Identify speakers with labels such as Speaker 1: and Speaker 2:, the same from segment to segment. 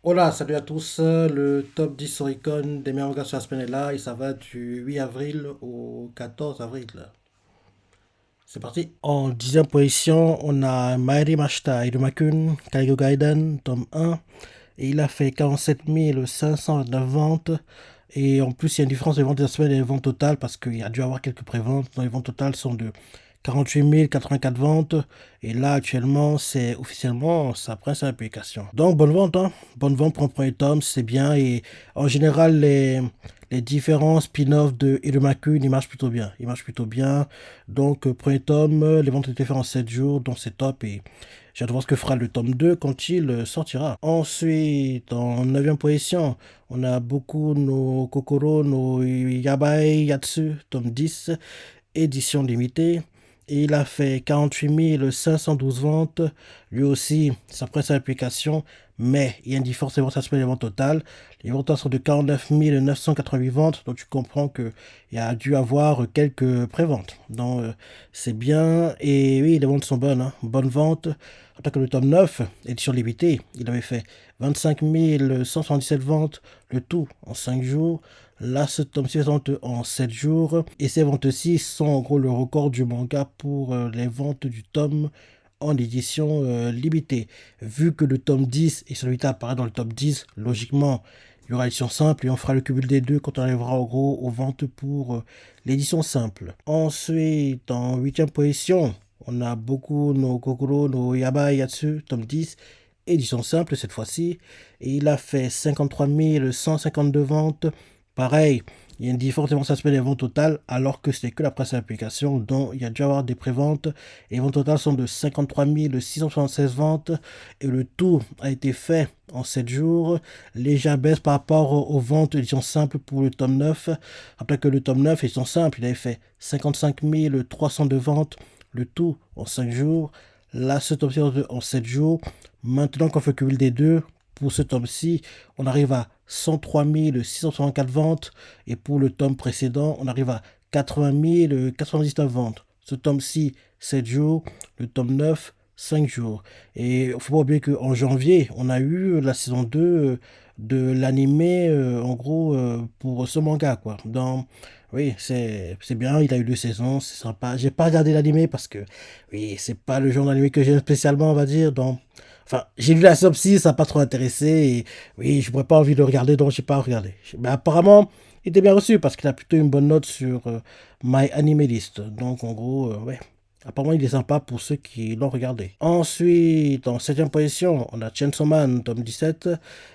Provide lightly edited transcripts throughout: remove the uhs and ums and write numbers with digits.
Speaker 1: Hola, salut à tous. Le top 10 Oricon des meilleurs mangas sur la semaine est là et ça va du 8 avril au 14 avril. C'est parti. En dixième position, on a Maeri Mashita Irumakun, Kaigo Gaiden, tome 1. Et il a fait 47 529 ventes. Et en plus, il y a une différence de ventes de la semaine et des ventes totales parce qu'il y a dû avoir quelques préventes. Donc, les ventes totales sont de 48 084 ventes. Et là, actuellement, c'est officiellement sa principale publication. Donc, bonne vente, hein. Bonne vente pour un premier tome, c'est bien. Et en général, les différents spin-offs de Irumakun, ils marchent plutôt bien. Ils marchent plutôt bien. Donc, premier tome, les ventes ont été faites en 7 jours, donc c'est top. Et j'ai hâte de voir ce que fera le tome 2 quand il sortira. Ensuite, en 9e position, on a Boku no Kokoro no Yabai Yatsu, tome 10, édition limitée. Et il a fait 48 512 ventes. Lui aussi, sa presse à l'application. Mais il y a une différence de vente, ça se met les ventes totales. Les ventes sont de 49 988 ventes. Donc tu comprends qu'il y a dû avoir quelques préventes. Donc c'est bien. Et oui, les ventes sont bonnes, hein. Bonnes ventes. En tant que le tome 9, édition limitée, il avait fait 25 177 ventes. Le tout en 5 jours. Là, ce tome 6 vente en 7 jours. Et ces ventes-ci sont en gros le record du manga pour les ventes du tome en édition limitée. Vu que le tome 10 et celui-ci apparaît dans le top 10, logiquement, il y aura l'édition simple et on fera le cumul des deux quand on arrivera en gros aux ventes pour l'édition simple. Ensuite, en 8e position, on a Boku no Kokoro no Yabai Yatsu, tome 10, édition simple cette fois-ci. Et il a fait 53 152 ventes. Pareil, il y a une différence de ça des ventes totales, alors que c'était que la presse application, dont il y a dû avoir des préventes. Et les ventes totales sont de 53 676 ventes. Et le tout a été fait en 7 jours. Légère baisse par rapport aux ventes édition simple pour le tome 9. Rappelez que le tome 9, édition simple, il avait fait 55 302 ventes. Le tout en 5 jours. Là, ce tome-ci en 7 jours. Maintenant qu'on fait le cumul des deux, pour ce tome-ci, on arrive à 103 664 ventes. Et pour le tome précédent, on arrive à 80 099 ventes. Ce tome-ci, 7 jours. Le tome 9, 5 jours. Et il ne faut pas oublier qu'en janvier, on a eu la saison 2 de l'animé, en gros, pour ce manga, quoi. Donc, oui, c'est bien, il a eu 2 saisons, c'est sympa. J'ai pas regardé l'animé parce que, oui, c'est pas le genre d'animé que j'aime spécialement, on va dire. Donc, enfin, j'ai lu la synopsis, ça n'a pas trop intéressé. Et oui, je n'aurais pas envie de le regarder, donc j'ai pas regardé. Mais apparemment, il était bien reçu parce qu'il a plutôt une bonne note sur My Anime List. Donc, en gros, ouais. Apparemment, il est sympa pour ceux qui l'ont regardé. Ensuite, en 7e position, on a Chainsaw Man, tome 17.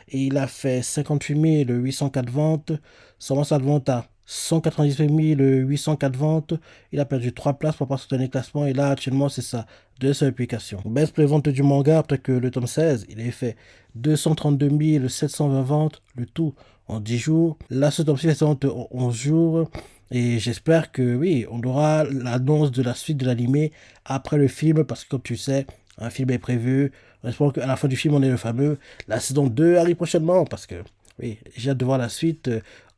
Speaker 1: Et il a fait 58 804 ventes. Son sa vente à 198 804 ventes. Il a perdu 3 places pour passer au dernier classement. Et là, actuellement, c'est ça. De sa publication. Baisse pour les ventes du manga, après que le tome 16, il avait fait 232 720 ventes, le tout en 10 jours. Là, ce tome 6 est en 11 jours. Et j'espère que oui, on aura l'annonce de la suite de l'animé après le film, parce que comme tu sais, un film est prévu. J'espère qu'à la fin du film, on est le fameux. La saison 2 arrive prochainement, parce que oui, j'ai hâte de voir la suite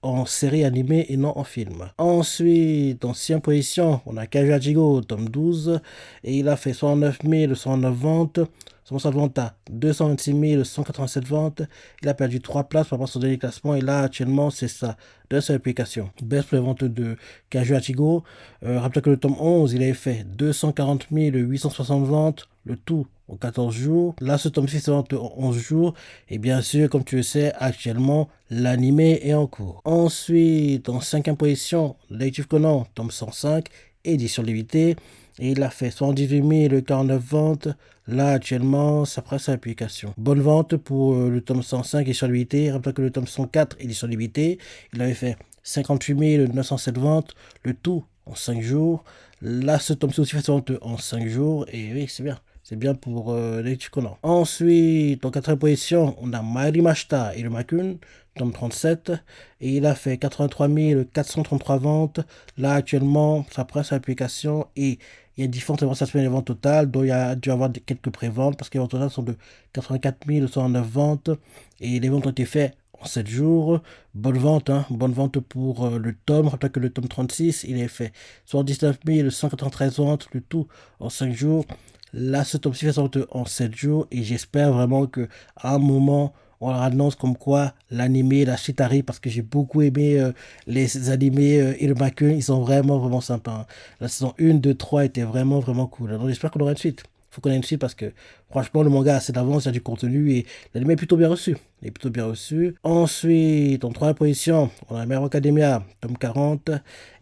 Speaker 1: en série animée et non en film. Ensuite, en 6e position, on a Kaiju Hachigo, tome 12, et il a fait 69 109 ventes. Son vente à 226 187 ventes. Il a perdu 3 places par rapport à son dernier classement. Et là, actuellement, c'est ça, de sa application. Baisse pour les ventes de Kaiju Hachigo. Rappelez que le tome 11, il avait fait 240 860 ventes. Le tout en 14 jours. Là, ce tome 6 se vend en 11 jours. Et bien sûr, comme tu le sais, actuellement, l'animé est en cours. Ensuite, en 5e position, Detective Conan, tome 105, édition limitée. Et il a fait 78 049 ventes. Là, actuellement, ça presse sa application. Bonne vente pour le tome 105, édition limitée. Rappelez que le tome 104, édition limitée, il avait fait 58 907 ventes. Le tout en 5 jours. Là, ce tome-ci aussi fait sa vente en 5 jours. Et oui, c'est bien. C'est bien pour les Conan. Ensuite, en 4e position, on a Maeri Mashita et le Makun, tome 37. Et il a fait 83 433 ventes. Là, actuellement, ça presse sa application. Et il y a différentes démonstrations des ventes totales, dont il y a dû avoir quelques préventes, parce que les ventes totales sont de 84 209 ventes. Et les ventes ont été faites en 7 jours. Bonne vente, hein, bonne vente pour le tome. Rappelez que le tome 36, il est fait 79 193 ventes, le tout en 5 jours. Là, ce tome-ci fait en 7 jours et j'espère vraiment que à un moment, on leur annonce comme quoi l'animé, la suite arrive parce que j'ai beaucoup aimé les animés Iruma-kun, ils sont vraiment, vraiment sympas, hein. La saison 1, 2, 3 était vraiment, vraiment cool. Donc j'espère qu'on aura une suite. Faut qu'on ait une suite parce que franchement, le manga a assez d'avance, il y a du contenu et l'anime est plutôt bien reçu. Il est plutôt bien reçu. Ensuite, en troisième position, on a My Hero Academia, tome 40,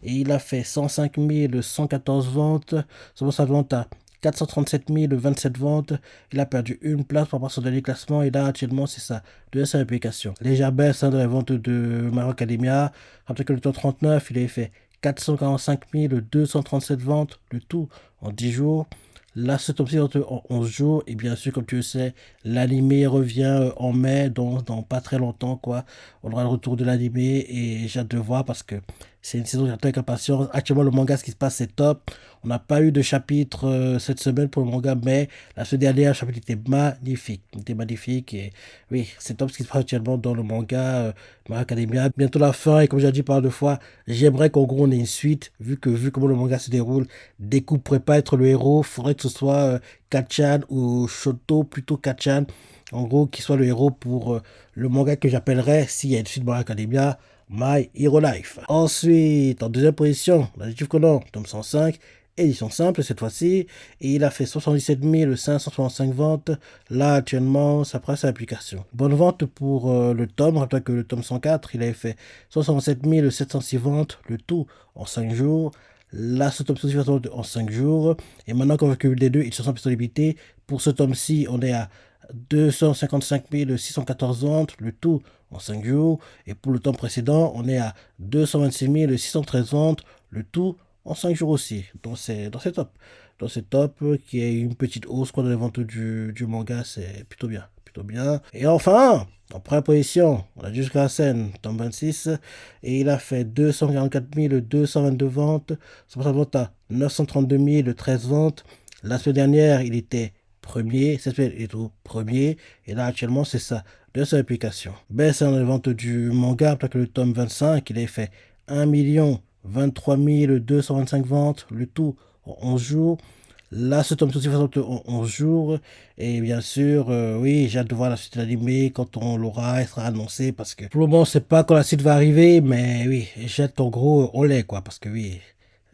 Speaker 1: et il a fait 105 114 ventes. Sa vente à 437 027 ventes. Il a perdu une place par rapport à son dernier classement. Et là, actuellement, c'est sa deuxième application. Légère baisse dans les ventes de My Hero Academia. Rappelez que le tome 39, il avait fait 445 237 ventes, le tout en 10 jours. Là, c'est aussi en 11 jours. Et bien sûr, comme tu le sais, l'animé revient en mai, donc dans pas très longtemps, quoi. On aura le retour de l'animé et j'ai hâte de voir parce que c'est une saison que j'attends avec impatience. Actuellement, le manga, ce qui se passe, c'est top. On n'a pas eu de chapitre cette semaine pour le manga, mais la semaine dernière, le chapitre était magnifique. Il était magnifique et oui, c'est top ce qui se passe actuellement dans le manga My Hero Academia. Bientôt la fin et comme j'ai dit par deux fois, j'aimerais qu'en gros on ait une suite vu comment le manga se déroule. Deku pourrait pas être le héros, il faudrait que ce soit Kachan ou Shoto, plutôt Kachan. En gros, qui soit le héros pour le manga que j'appellerais, s'il y a une suite My Hero Academia, My Hero Life. Ensuite, en deuxième position, l'adjectif Conan, tome 105, édition simple cette fois-ci, et il a fait 77 565 ventes. Là, actuellement, ça prend sa application. Bonne vente pour le tome, rappelez que le tome 104, il avait fait 67 706 ventes, le tout en 5 jours. Là, ce tome-ci en 5 jours. Et maintenant qu'on recule les deux, ils se sont limité. Pour ce tome-ci, on est à 255 614 ventes, le tout en 5 jours. Et pour le tome précédent, on est à 226 613 ventes, le tout en 5 jours aussi. Donc c'est top. Donc c'est top, qu'il y ait une petite hausse quoi, dans les ventes du manga, c'est plutôt bien. Plutôt bien. Et enfin, en première position, on a jusqu'à la scène, tome 26, et il a fait 244 222 ventes. C'est pour sa vente à 932 013 ventes. La semaine dernière, il était premier, cette semaine, il est au premier, et là actuellement, c'est ça, de sa application. Baisse dans les ventes du manga, parce que le tome 25, il a fait 1 23 225 ventes, le tout en 11 jours. Là, ce tome aussi en 11 jours. Et bien sûr, oui, j'ai hâte de voir la suite de l'animé quand on l'aura, elle sera annoncée. Parce que pour le moment, on ne sait pas quand la suite va arriver. Mais oui, j'ai hâte, en gros, on l'est, quoi. Parce que oui,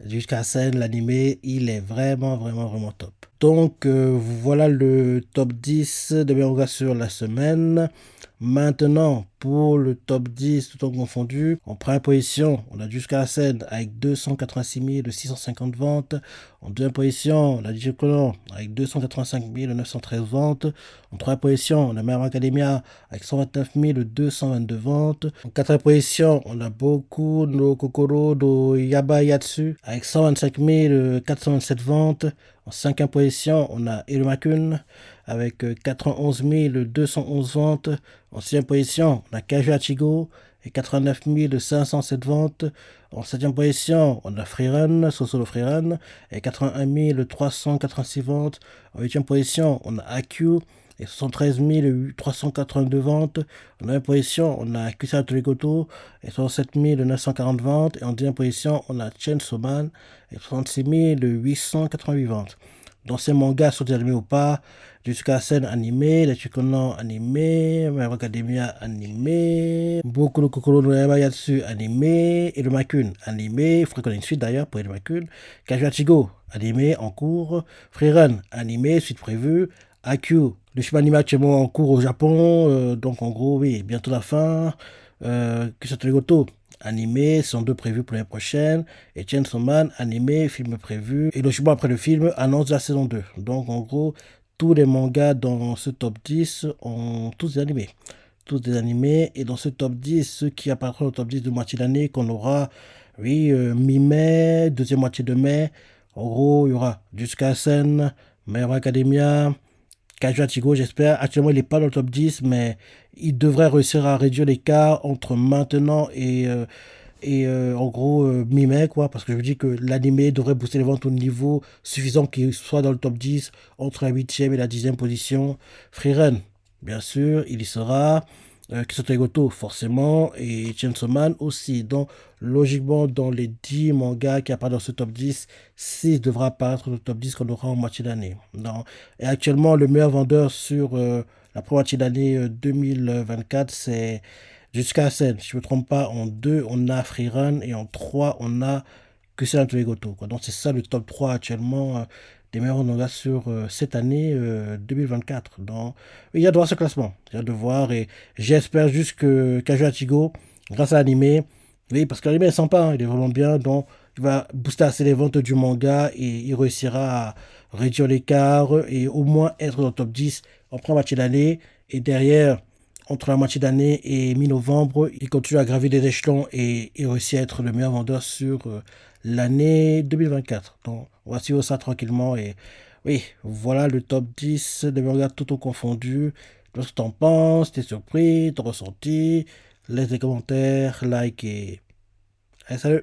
Speaker 1: jusqu'à la scène, l'animé, il est vraiment, vraiment, vraiment top. Donc, voilà le top 10 de mes mangas sur la semaine. Maintenant, pour le top 10, tout temps confondu, en première position, on a jusqu'à la scène avec 286 650 ventes. En deuxième position, on a DJ Colon avec 285 913 ventes. En troisième position, on a My Hero Academia avec 129 222 ventes. En quatrième position, on a Boku no Kokoro no Yabayatsu avec 125 427 ventes. En cinquième position, on a Iruma-kun avec 91 211 ventes. En sixième position, on a Kaju Hachigo et 89 507 ventes. En septième position, on a Freerun, Sosolo Freerun et 81 386 ventes. En huitième position, on a AQ et 73 382 ventes. En neuvième position, on a Kusara Torigoto et 67 940 ventes. Et en dixième position, on a Chainsaw Man et 66 888 ventes. Dans ces mangas, sont des animés ou pas, jusqu'à la scène animée, les Chikonan animé, My Hero Academia animé, Boku no Kokoro no Yamayatsu animé, Iruma-kun animé, il faudrait qu'on ait une suite d'ailleurs pour Iruma-kun, Kaju Hachigo animé en cours, Freerun animé, suite prévue, AQ, le film animé actuellement en cours au Japon, donc en gros, oui, bientôt la fin, Kusara Goto animé, sont deux prévus pour l'année prochaine, et Chainsaw Man animé, film prévu, et logiquement après le film annonce la saison 2. Donc en gros, tous les mangas dans ce top 10 ont tous des animés. Tous des animés, et dans ce top 10, ceux qui apparaîtront au top 10 de moitié d'année, qu'on aura, oui, mi-mai, deuxième moitié de mai, en gros, il y aura Jusqu'à Sen, My Hero Academia, Kaju Hachigo, j'espère. Actuellement, il n'est pas dans le top 10, mais il devrait réussir à réduire l'écart entre maintenant et en gros mi-mai, quoi. Parce que je me dis que l'animé devrait booster les ventes au niveau suffisant qu'il soit dans le top 10, entre la 8e et la 10e position. Freerun, bien sûr, il y sera. Kisoto Goto, forcément, et Chainsaw Man aussi. Donc, logiquement, dans les 10 mangas qui apparaissent dans ce top 10, 6 devra apparaître dans le top 10 qu'on aura en moitié d'année. Non. Et actuellement, le meilleur vendeur sur La première moitié d'année 2024, c'est jusqu'à scène. Si je ne me trompe pas, en 2 on a Freerun et en 3 on a Kusanagi Tolegoto, quoi. Donc c'est ça le top 3 actuellement des meilleurs mangas sur cette année 2024. Donc il y a de voir ce classement. Il y a de voir et j'espère juste que Kajo Ichigo, grâce à l'animé, oui, parce que l'animé est sympa, hein, il est vraiment bien, donc il va booster assez les ventes du manga et il réussira à réduire l'écart et au moins être dans le top 10 en première moitié d'année. Et derrière, entre la moitié d'année et mi-novembre, il continue à gravir des échelons et il réussit à être le meilleur vendeur sur l'année 2024. Donc, on va suivre ça tranquillement. Et oui, voilà le top 10 des mangas tout au confondu. Qu'est-ce que t'en penses? T'es surpris? T'as ressenti? Laisse des commentaires, like et... Allez, salut!